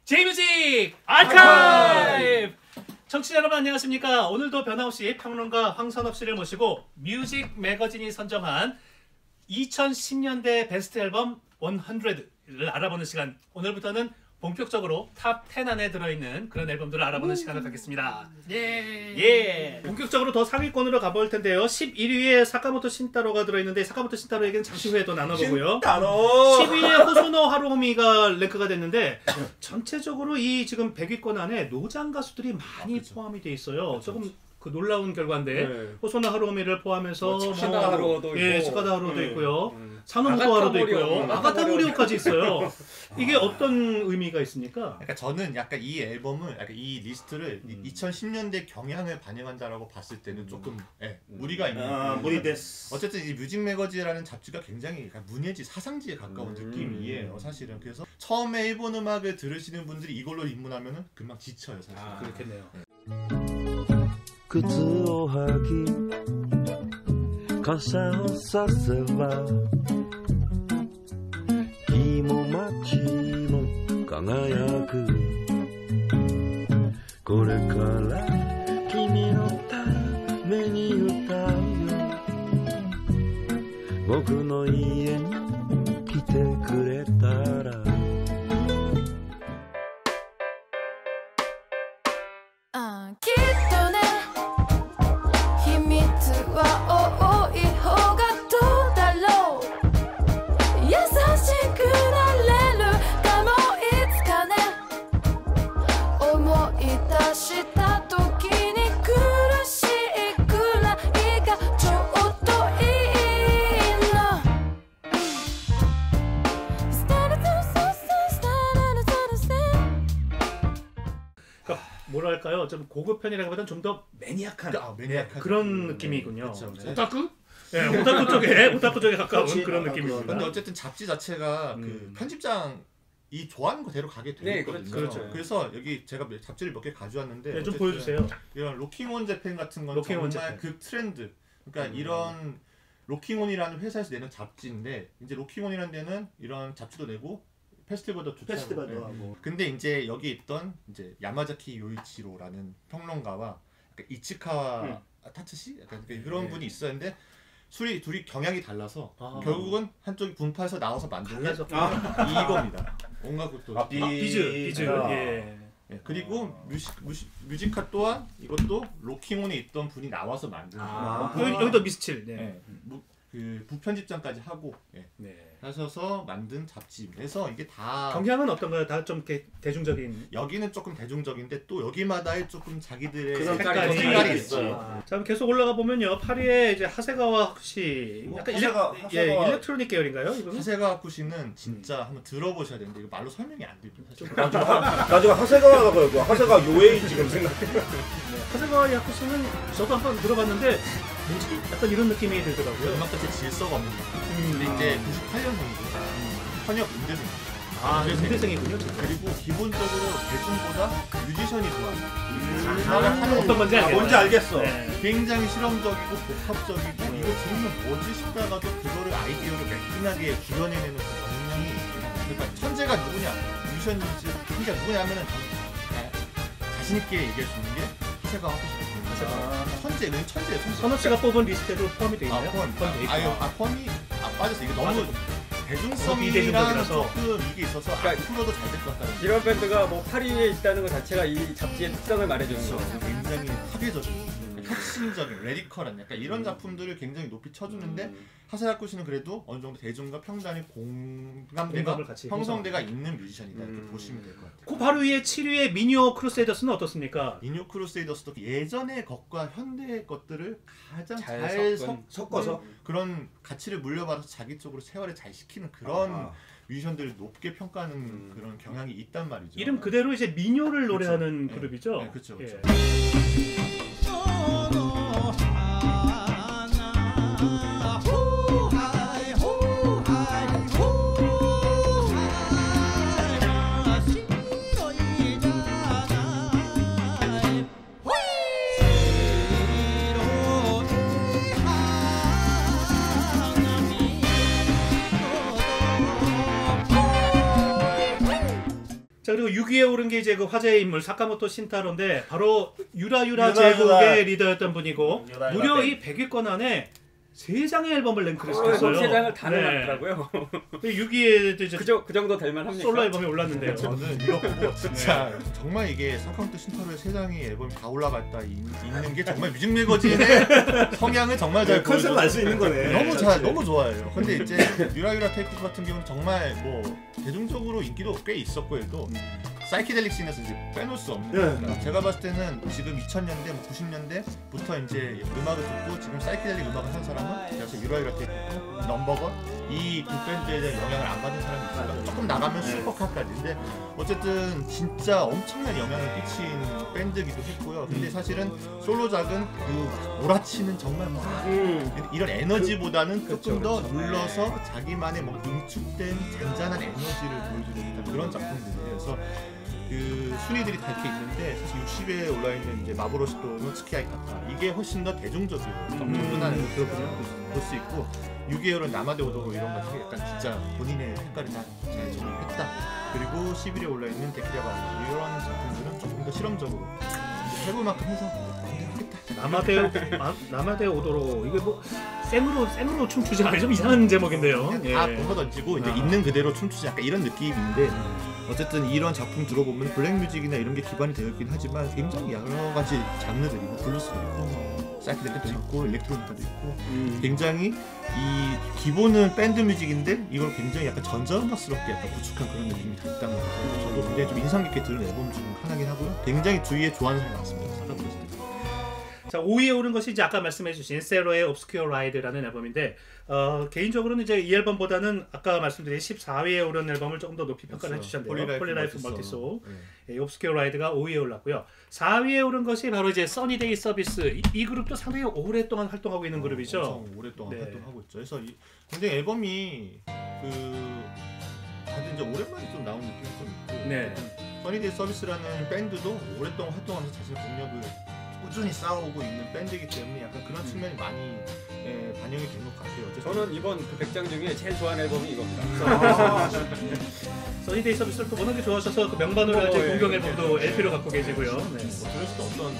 J뮤직 아카이브! 청취자 여러분 안녕하십니까? 오늘도 변함없이 평론가 황선업 씨를 모시고 뮤직 매거진이 선정한 2010년대 베스트 앨범 100를 알아보는 시간, 오늘부터는 본격적으로 탑 10 안에 들어있는 그런 앨범들을 알아보는 시간을 갖겠습니다. 예. 본격적으로 더 상위권으로 가볼 텐데요. 11위에 사카모토 신타로가 들어있는데, 사카모토 신타로 얘기는 잠시 후에 또 나눠보고요. 10위에 호소노 하루오미가 랭크가 됐는데, 전체적으로 이 지금 100위권 안에 노장 가수들이 많이 포함이 돼 있어요. 조금 그 놀라운 결과인데, 호소노 하루오미를 포함해서 치카다 하루오도 있고, 치카다 하루오도 있고요. 사노모토 하루도 있고요. 아가타 모리오까지 있어요. 이게 어떤 의미가 있습니까? 그러니까 저는 약간 이 앨범을, 약간 이 리스트를 2010년대 경향을 반영한다라고 봤을 때는 조금 무리가 있는. 무리데스. 어쨌든 이 뮤직 매거진이라는 잡지가 굉장히 문예지, 사상지에 가까운 느낌이에요, 사실은. 그래서 처음에 일본 음악을 들으시는 분들이 이걸로 입문하면은 금방 지쳐요, 사실. 그렇겠네요. 靴を履き傘をさせば日も街も輝くこれから君のために歌うよ僕の家に来てくれたら뭐랄까요? 좀 고급 편이라기보다는 좀 더 매니악한 그런 느낌이군요. 오타쿠? 네, 오타쿠 쪽에 가까운 그런 느낌입니다. 근데 어쨌든 잡지 자체가 그 편집장이 좋아하는 거대로 가게 되거든요. 그렇죠. 그래서 여기 제가 잡지를 몇 개 가져왔는데, 좀 보여주세요. 이런 로킹온 재팬 같은 건 정말 그 트렌드. 그러니까 이런 로킹온이라는 회사에서 내는 잡지인데, 이제 로킹온이라는 데는 이런 잡지도 내고 페스티벌도 페스티벌도 하고. 근데 이제 여기 있던 이제 야마자키 요이치로라는 평론가와 이치카와 타츠시 약간 그런 분이 있었는데, 둘이 경향이 달라서 결국은 한쪽이 분파해서 나와서 만든 게 이겁니다. 온갖 것도 비즈. 예. 그리고 뮤지카 또한 이것도 로킹온에 있던 분이 나와서 만든 여기도 미스칠. 그 부편집장까지 하고 하셔서 만든 잡지입니다. 그래서 이게 다 경향은 어떤가요? 다 좀 대중적인. 여기는 조금 대중적인데 또 여기마다의 조금 자기들의 색깔이 있어요. 자, 계속 올라가 보면요. 8위에 이제 하세가와 하쿠시. 약간 일렉트로닉 계열인가요? 이거는? 하세가와 하쿠시는 진짜 한번 들어보셔야 되는데 이거 말로 설명이 안 됩니다. 나중에 하세가와가 그러고 하세가 요에이 지금 생각해. 하세가와 하쿠시는 저도 한번 들어봤는데 뭐지? 약간 이런 느낌이 들더라고요. 음악 자체 질서가 없는 근데 이제 98년생이고 현역 문제생입니다. 문제생이군요. 그리고 기본적으로 대중보다 뮤지션이 좋아해요. 어떤 건지 알겠어요. 뭔지 알겠어. 굉장히 실험적이고 복합적이고 이거 들으면 뭐지 싶다가도 그거를 아이디어로 매끈하게 구현해내는 그 역량이, 그러니까 천재가 누구냐, 뮤지션인지 진짜 누구냐 하면은 자신있게 얘기할 수 있는 게 하세가와 하쿠시. 천재예요. 선업 씨가 뽑은 리스트에도 포함이 돼 있나요? 포함이 빠졌어. 이게 너무 대중성이랑 조금 이게 있어서 앞으로도 잘 될 것 같다는. 이런 밴드가 뭐 8위에 있다는 것 자체가 이 잡지의 특성을 말해주는 거죠. 굉장히 합의적인, 혁신적인, 레디컬한 약간 이런 작품들을 굉장히 높이 쳐주는데, 하세가쿠시는 그래도 어느 정도 대중과 평단의 공감대가 형성대가 있는 뮤지션이다 이렇게 보시면 될 것 같아요. 그 바로 위에 7위에 미니오 크루세이더스는 어떻습니까? 미니오 크루세이더스도 예전의 것과 현대의 것들을 가장 잘 섞어서 그런 가치를 물려받아서 자기 쪽으로 세월에 잘 시키는 그런 뮤지션들을 높게 평가하는 그런 경향이 있단 말이죠. 이름 그대로 이제 미니오를 노래하는 그룹이죠. 네, 그렇죠. 자, 그리고 6위에 오른 게 이제 그 화제의 인물 사카모토 신타로인데 바로 유라유라 유라유라. 제국의 리더였던 분이고 유라유라 무려 밴드. 이 100위권 안에 3장의 앨범을 랭크를 앨범 시켰어요. 3장을 다 내놨더라고요. 6위에도 이제 그 정도 될만 합니까? 솔로 앨범이 올랐는데요. 저는 이거 보고 진짜 정말 이게 사카모토 신타로의 세 장의 앨범이 다 올라갔다 있는 게 정말 뮤직 매거진의 성향을 정말 잘 컨셉을 알 수 있는 거네. 너무 잘 너무 좋아해요. 근데 이제 유라유라 테이크 같은 경우는 정말 뭐 대중적으로 인기도 꽤 있었고 해도 사이키델릭 씬에서 이제 빼놓을 수 없는 거니까 제가 봤을 때는 지금 2000년대, 뭐 90년대부터 이제 음악을 듣고 지금 사이키델릭 음악을 하는 사람은 그래서 유라유라 테이크, 넘버건 이 두 밴드에 대한 영향을 안 받은 사람이 있어요. 조금 나가면 슈퍼카까지인데 어쨌든 진짜 엄청난 영향을 끼친 밴드기도 했고요. 근데 사실은 솔로작은 그 몰아치는 정말 막 이런 에너지보다는 조금 더 눌러서 자기만의 뭐 응축된 잔잔한 에너지를 보여주는 듯한 그런 작품들이에요. 그래서 그 순위들이 다 이렇게 있는데 사실 60위에 올라 있는 이제 마보로시토 스키아이 카타 이게 훨씬 더 대중적이에요. 누구나 볼 수 있고 6위에는 나마데 오도로 이런 것들이 약간 진짜 본인의 색깔을 잘 정립했다. 그리고 11위에 올라 있는 데키라바 이런 작품들은 조금 더 실험적으로 해볼만큼 해서 하겠다. 나마데 오도로 이게 뭐 생으로 춤추지 않아요? 좀 이상한 제목인데요. 다 벗어던지고 이제 있는 그대로 춤추지 약간 이런 느낌인데 어쨌든 이런 작품 들어보면 블랙뮤직이나 이런 게 기반이 되어 있긴 하지만 굉장히 여러 가지 장르들이 뭐 블루스도 있고 사이키델릭도 있고 일렉트로니카도 있고 굉장히 이 기본은 밴드 뮤직인데 이걸 굉장히 약간 전자음악스럽게 약간 구축한 그런 느낌이 다 있다는 거죠. 저도 굉장히 좀 인상 깊게 들은 앨범 중 하나긴 하고요. 굉장히 주위에 좋아하는 사람이 많습니다. 자, 5위에 오른 것이 이제 아까 말씀해주신 세로의 Obscure Ride라는 앨범인데 개인적으로는 이제 이 앨범보다는 아까 말씀드린 14위에 오른 앨범을 조금 더 높이 평가를 해주셨는데요. 폴리라이프 멀티소 Obscure Ride가 5위에 올랐고요. 4위에 오른 것이 바로 이제 써니데이 서비스. 이 그룹도 상당히 오랫동안 활동하고 있는 그룹이죠. 엄청 오랫동안 활동하고 있죠. 그래서 굉장히 앨범이 다들 이제 오랜만에 좀 나온 느낌이 좀 있고 네. 써니데이 서비스라는 밴드도 오랫동안 활동하면서 자신의 공력을 꾸준히 쌓아오고 있는 밴드이기 때문에 약간 그런 측면이 많이 반영이 된 것 같아요. 어쨌든 저는 이번 그 100장 중에 제일 좋아하는 앨범이 이겁니다. 써니데이 서비스를 또 워낙에 좋아하셔서 그 명반으로 알지 공경 앨범도 LP로 갖고 계시고요. 네. 그래서 또 어떤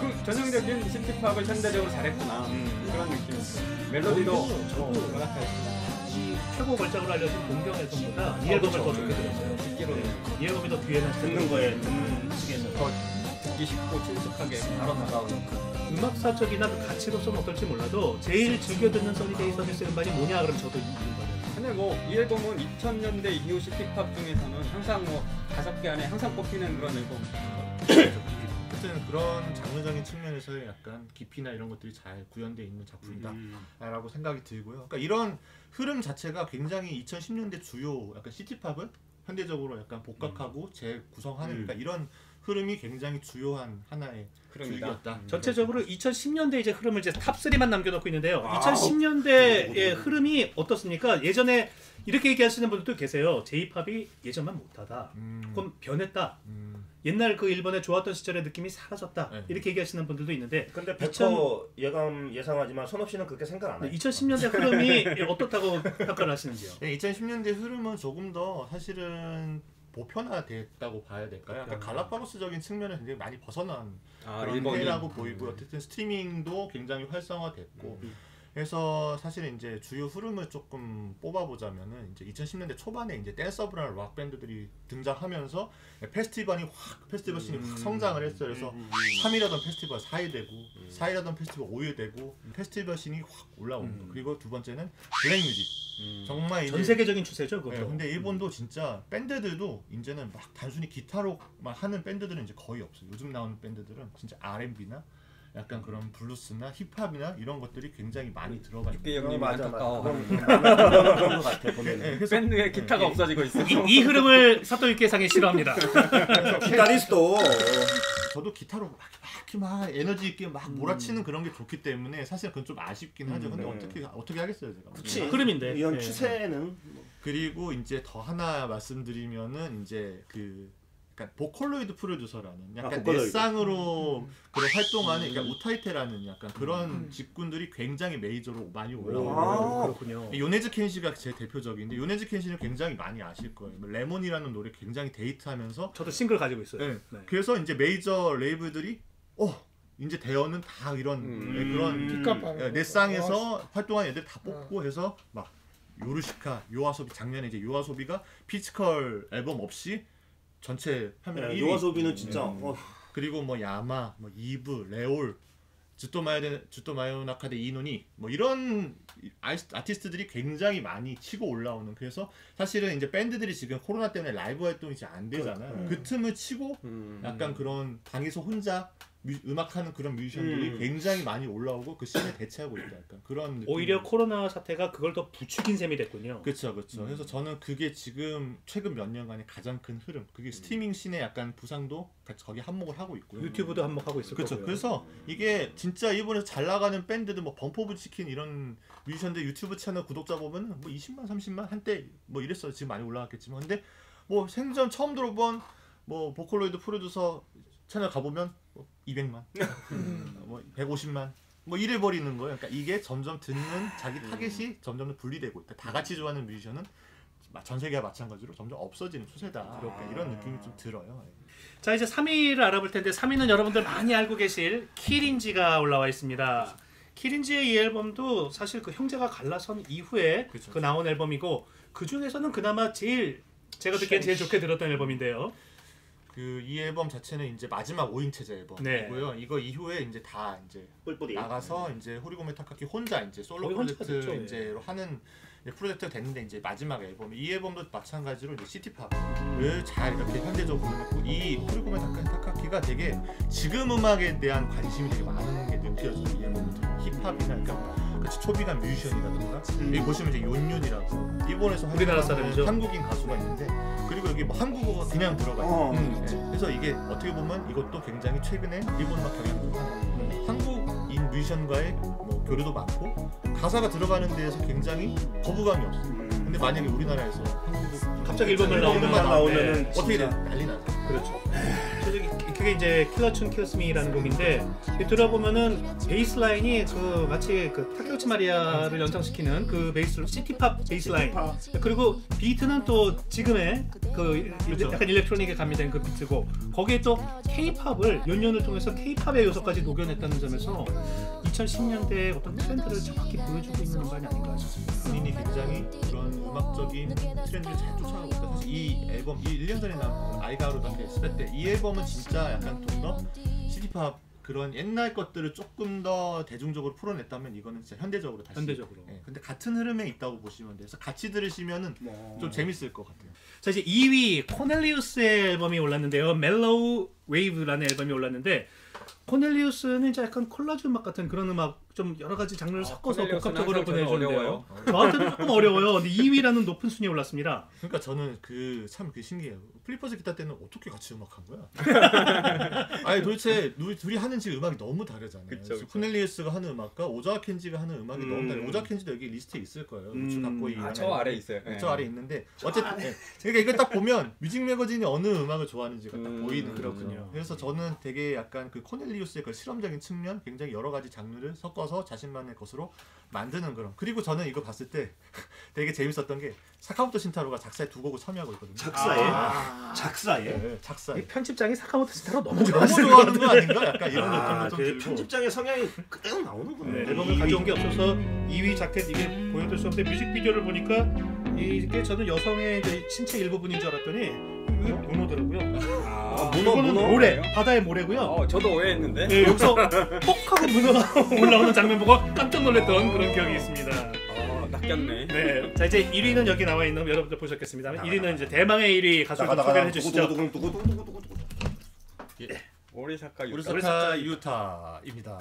그 전형적인 시티팝을 현대적으로 잘했구나 그런 느낌이었어요. 멜로디도 워낙 잘했구나. 이 최고 걸작으로 알려진 공경 앨범보다 이 앨범을 더 좋게 들었어요. 듣기로 이 앨범이 더 뒤에는 듣는 거에 듣는 시계는 더 듣기 쉽고 친숙하게 바로 다가오는 음악사적이나 그 가치로서는 어떨지 몰라도 제일 즐겨 듣는 써니데이 서비스 음반이 뭐냐 그러면 저도 이 음반이에요. 근데 뭐 이 앨범은 2000년대 이후 시티팝 중에서는 항상 뭐 5개 안에 항상 뽑히는 그런 앨범. 어쨌든 그런 장르적인 측면에서의 약간 깊이나 이런 것들이 잘 구현되어 있는 작품이다라고 생각이 들고요. 그러니까 이런 흐름 자체가 굉장히 2010년대 주요 약간 시티팝을 현대적으로 약간 복각하고 재구성하는 그러니까 이런 흐름이 굉장히 주요한 하나의 주역이었다. 전체적으로 2010년대 이제 흐름을 이제 탑 3만 남겨놓고 있는데요. 2010년대의 흐름이 어떻습니까? 예전에 이렇게 얘기하시는 분들도 계세요. J-팝이 예전만 못하다. 그럼 변했다. 옛날 그 일본의 좋았던 시절의 느낌이 사라졌다. 네. 이렇게 얘기하시는 분들도 있는데 근데 100% 예상하지만 선업 씨는 그렇게 생각 안 해요. 2010년대 흐름이 어떻다고 평가를 하시는지요? 2010년대 흐름은 조금 더 사실은 보편화됐다고 봐야 될까요? 약간 갈라파고스적인 측면을 굉장히 많이 벗어난 그런 해라고 보이고 어쨌든 스트리밍도 굉장히 활성화됐고 그래서 사실은 이제 주요 흐름을 조금 뽑아보자면은 이제 2010년대 초반에 이제 댄서블한 락 밴드들이 등장하면서 페스티벌 씬이 확 성장을 했어요. 그래서 3위라던 페스티벌 4위 되고 4위라던 페스티벌 5위 되고 페스티벌 씬이 확 올라오는 거. 그리고 두 번째는 블랙뮤직. 정말 전 세계적인 추세죠, 그것도. 네, 근데 일본도 진짜 밴드들도 이제는 막 단순히 기타로만 하는 밴드들은 이제 거의 없어요. 요즘 나오는 밴드들은 진짜 R&B나 약간 그런 블루스나 힙합이나 이런 것들이 굉장히 많이 들어가 있는. 육개 형님 안타까워. 그런 것 같아 보면. 네, 그래서 밴드에 기타가 없어지고 있어. 이 흐름을 사토 유케상이 싫어합니다. 기타리스도 저도 기타로 막 에너지 있게 막 몰아치는 그런 게 좋기 때문에 사실 그건 좀 아쉽긴 하죠. 근데 어떻게 하겠어요, 제가. 그치. 흐름인데. 이런 추세는 그리고 이제 더 하나 말씀드리면은 이제 그 그러니까 보컬로이드 프로듀서라는 약간 보컬로이드. 넷상으로 그런 활동하는 그러니까 우타이테라는 약간 그런 직군들이 굉장히 메이저로 많이 올라오고 그렇군요. 요네즈 켄시가 제 대표적인데 요네즈 켄시는 굉장히 많이 아실 거예요. 뭐 레몬이라는 노래 굉장히 데이트하면서 저도 싱글 가지고 있어요. 네. 네. 그래서 이제 메이저 레이블들이 이제 대여는 다 이런 그런 뒷값 넷상에서 활동한 애들 다 뽑고 해서 막 요르시카, 요아소비 작년에 이제 요아소비가 피지컬 앨범 없이 전체 판매 1위. 요아소비는 진짜 그리고 뭐 야마, 뭐 이브, 레올, 주토마요 나카데 이노니 뭐 이런 아티스트들이 굉장히 많이 치고 올라오는 그래서 사실은 이제 밴드들이 지금 코로나 때문에 라이브 활동이 이제 안 되잖아요. 그 틈을 치고 약간 그런 방에서 혼자 음악하는 그런 뮤지션들이 굉장히 많이 올라오고 그 씬에 대체하고 있다. 약간 그런 느낌. 오히려 코로나 사태가 그걸 더 부추긴 셈이 됐군요. 그렇죠. 그래서 저는 그게 지금 최근 몇 년간의 가장 큰 흐름. 그게 스트리밍 씬의 약간 부상도 거기 한몫을 하고 있고요. 유튜브도 한몫하고 있을 그렇죠. 거고요. 그래서 이게 진짜 일본에서 잘 나가는 밴드들 뭐 범프 오브 치킨 이런 뮤지션들 유튜브 채널 구독자 보면 뭐 20만, 30만 한때 뭐 이랬어요. 지금 많이 올라갔겠지만 근데 뭐 생전 처음 들어본 뭐 보컬로이드 프로듀서 채널 가보면 뭐 200만, 뭐 150만, 뭐 이래 버리는 거예요. 그러니까 이게 점점 듣는 자기 타겟이 점점 분리되고 있다. 다 같이 좋아하는 뮤지션은 전 세계와 마찬가지로 점점 없어지는 추세다. 이런 느낌이 좀 들어요. 자 이제 3위를 알아볼 텐데 3위는 여러분들 많이 알고 계실 키린지가 올라와 있습니다. 키린지의 이 앨범도 사실 그 형제가 갈라선 이후에 그쵸. 그 나온 앨범이고 그 중에서는 그나마 제가 듣기엔 제일 좋게 들었던 앨범인데요. 이 앨범 자체는 이제 마지막 5인 체제 앨범이고요. 네. 이거 이후에 이제 다 이제 뿔뿔이 나가서 이제 호리고메 타카키 혼자 이제 솔로 거의 혼자 프로젝트 됐죠, 예. 이제로 하는 프로젝트가 됐는데 이제 마지막 앨범 이 앨범도 마찬가지로 이제 시티팝을 잘 이렇게 현대적으로 했고 이 호리고메 타카키가 되게 지금 음악에 대한 관심이 되게 많은 게 느껴져요. 이 앨범부터 힙합이나 그러니까 같이 초비간 뮤지션이라든가 여기 보시면 이제 윤윤이라고 일본에서 우리나라 활동하는 사람이죠. 한국인 가수가 있는데 그리고 여기 뭐 한국어가 그냥 들어가요. 네. 그래서 이게 어떻게 보면 이것도 굉장히 최근에 일본 음악 경향도 하는 한국인 뮤지션과의 뭐 교류도 많고 가사가 들어가는 데에서 굉장히 거부감이 없어요. 근데 만약에 우리나라에서 한국 갑자기 일본말 나오면은 어떻게 돼? 진짜 난리 나죠. 그렇죠. 그게 이제 킬러춘 킬스미라는 곡인데 들어보면은 베이스 라인이 그 마치 그 타케우치 마리아를 연상시키는 그 베이스 시티팝 베이스 라인 그리고 비트는 또 지금의 그 그렇죠. 약간 일렉트로닉에 가미된 그 비트고 거기에 또 K-팝을 연년을 통해서 K-팝의 요소까지 녹여냈다는 점에서 2010년대의 어떤 트렌드를 정확히 보여주고 있는 음반이 아닌가 싶습니다. 본인이 굉장히 그런 음악적인 트렌드를 잘 쫓아가고 있다. 사실 이 앨범 1년 전에 나온 아이가루다케 스페 이 앨범은 진짜 약간 좀 더 시티팝 그런 옛날 것들을 조금 더 대중적으로 풀어냈다면 이거는 진짜 현대적으로 다시 현대적으로. 근데 같은 흐름에 있다고 보시면 돼서 같이 들으시면은 좀 재밌을 것 같아요. 자 이제 2위 코넬리우스의 앨범이 올랐는데요. 멜로우 웨이브라는 앨범이 올랐는데 코넬리우스는 이제 약간 콜라주 음악 같은 그런 음악 좀 여러 가지 장르를 섞어서 코넬리우스는 복합적으로 항상 저는 보내주는데요. 어려워요. 저한테도 조금 어려워요. 근데 2위라는 높은 순위에 올랐습니다. 그러니까 저는 참 신기해요. 플리퍼즈 기타 때는 어떻게 같이 음악한 거야? 아니 도대체 둘이 하는 지금 음악이 너무 다르잖아요. 그쵸. 코넬리우스가 하는 음악과 오자와 켄지가 하는 음악이 너무 다르요. 오자와 켄지도 여기 리스트에 있을 거예요. 우측 갖고 이 저 아래 있어요. 저 아래 있는데 어쨌든 그러니까 이걸 딱 보면 뮤직 매거진이 어느 음악을 좋아하는지가 딱 보이는 그렇군요. 거죠. 그래서 저는 되게 약간 그 코넬리우스의 그 실험적인 측면, 굉장히 여러 가지 장르를 섞어서 자신만의 것으로 만드는 그런. 그리고 저는 이거 봤을 때 되게 재밌었던 게 사카모토 신타로가 작사에 두 곡을 참여하고 있거든요. 작사에 네, 작사에. 이 편집장이 사카모토 시타로 너무 너무 좋아하시는 좋아하는 거 아닌가? 약간 이런 느낌도 좀 그 들고. 편집장의 성향이 그대로 나오는구나. 네, 앨범을 가져온 게 없어서 2위 자켓 이게 보여줄 수 없는데 뮤직비디오를 보니까 이게 저는 여성의 이제 신체 일부분인 줄 알았더니 이게 문어더라고요. 이거는 문어? 모래, 바다의 모래고요. 저도 오해했는데. 네, 여기서 톡 하고 문어가 올라오는 장면 보고 깜짝 놀랐던 그런 기억이 있습니다. 낚였네. 네, 자 이제 1위는 여기 나와 있는 거 여러분들 보셨겠습니다만 1위는 이제 대망의 1위 가수를 소개해 주시죠. 오리사카 유타. 우리사카 유타입니다.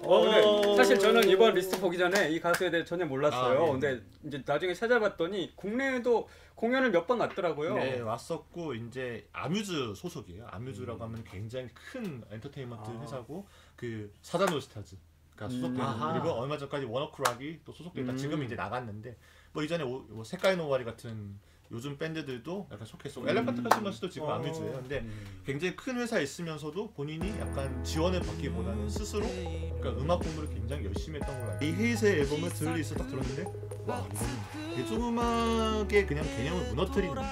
근데 사실 저는 이번 리스트 보기 전에 이 가수에 대해 전혀 몰랐어요. 아, 네. 근데 이제 나중에 찾아봤더니 국내에도 공연을 몇 번 갔더라고요. 네, 왔었고 이제 아뮤즈 소속이에요. 아뮤즈라고 하면 굉장히 큰 엔터테인먼트 회사고 그 사자놀스타즈가 소속되는 아하. 그리고 얼마 전까지 워너크락이 또 소속돼 있다. 지금 이제 나갔는데 뭐 이전에 세카이 노와리 같은 요즘 밴드들도 약간 속했어. 엘레펀트 카시마시도 지금 아뮤즈예요. 근데 굉장히 큰 회사에 있으면서도 본인이 약간 지원을 받기보다는 스스로 그러니까 음악 공부를 굉장히 열심히 했던 걸로 알고. 이 헤이즈의 앨범을 들으면서 딱 들었는데 와 이거는 대중음악의 그냥 개념을 무너뜨리는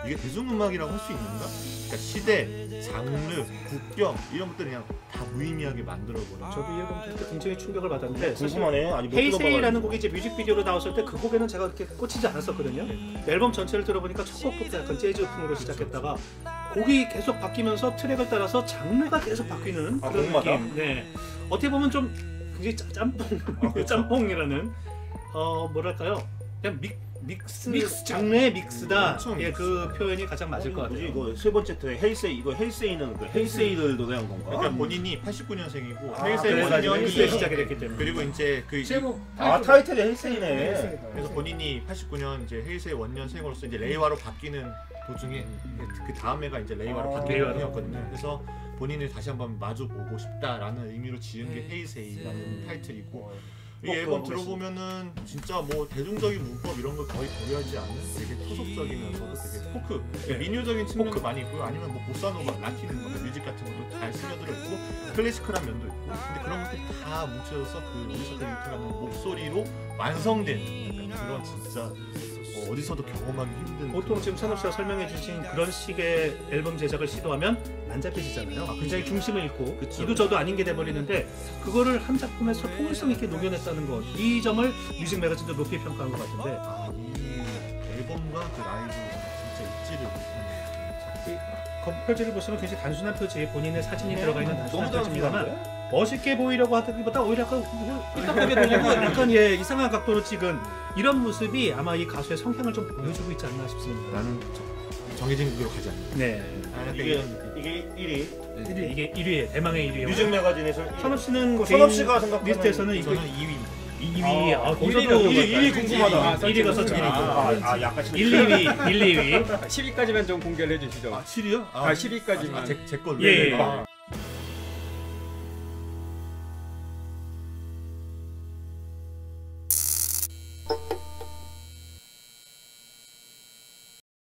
이게 대중음악이라고 할 수 있는가? 그러니까 시대, 장르, 국경 이런 것들 그냥 다 무의미하게 만들어버려. 저도 이 앨범 듣고 굉장히 충격을 받았는데 궁금하네. 아직 못 헤이세이라는 곡이 이제 뮤직비디오로 나왔을 때 그 곡에는 제가 그렇게 꽂히지 않았었거든요. 앨범 전체를 들어보니까 첫 곡부터 약간 재즈풍으로 시작했다가 곡이 계속 바뀌면서 트랙을 따라서 장르가 계속 바뀌는 아, 그런 곡마다? 느낌. 네. 어떻게 보면 좀 굉장히 짬뽕, 짬뽕이라는 뭐랄까요? 그냥 믹스 장르의 믹스다. 엄청 예, 그 표현이 가장 맞을 것 뭐지 같아요. 이거 세 번째 트랙 헤이세이 이거 헤이세이는 그 헤이세이를 노래한 건가? 그러니까 본인이 89년생이고 아, 헤이세이 그래서 본인이 믹스에 시작이 됐기 때문에. 그리고 이제 그 제목 아 타이틀이 헤이세이네. 그래서 본인이 89년 이제 헤이세이 원년생으로서 이제 레이와로 바뀌는 도중에 그 다음 해가 이제 레이와로 바뀌는 레이와로. 해였거든요. 그래서 본인을 다시 한번 마주 보고 싶다라는 의미로 지은 게 헤이세이라는 타이틀이고 이 앨범 들어보면은 진짜 뭐 대중적인 문법 이런 걸 거의 고려하지 않는 되게 토속적이면서도 되게 포크, 민요적인 측면도 많이 있고요. 아니면 뭐 보사노바, 라틴 음악, 뮤직 같은 것도 잘 스며들어 있고 클래시컬한 면도 있고. 근데 그런 것들이 다 뭉쳐져서 그 어디서도 유통하는 목소리로 완성된 그런 진짜 어디서도 경험하기 힘든 보통 지금 산업 씨가 설명해 주신 그런 식의 앨범 제작을 시도하면 난잡해지잖아요. 굉장히 중심을 잃고 그쵸. 이도 저도 아닌 게 돼버리는데 그거를 한 작품에서 통일성 있게 녹여냈다는 것, 이 점을 뮤직 매거진도 높이 평가한 것 같은데 이 앨범과 그 라이브가 진짜 잊지를 못하는 표지를 보시면 굉장히 단순한 표지, 본인의 사진이 들어가 있는 단순한 너무 표지입니다만 단순한데? 멋있게 보이려고 하기보다 오히려 약간 삐딱하게 보이고 약간 이상한 각도로 찍은 이런 모습이 아마 이 가수의 성향을 좀 보여주고 있지 않나 싶습니다. 나는 정해진 곡으로 가지 않는다. 네. 이게 1위. 이게 1위에 대망의 1위에 뮤직 매거진에서 선업 씨는 선업 씨가 생각하는 리스트에서는 이거 저는 2위. 2위. 아, 거기서도 1위 궁금하다. 1위가 설정이 아 약간 1, 2위, 1, 2위. 10위까지만 좀 공개를 해주시죠. 7위요? 10위까지만. 제 걸로. 예.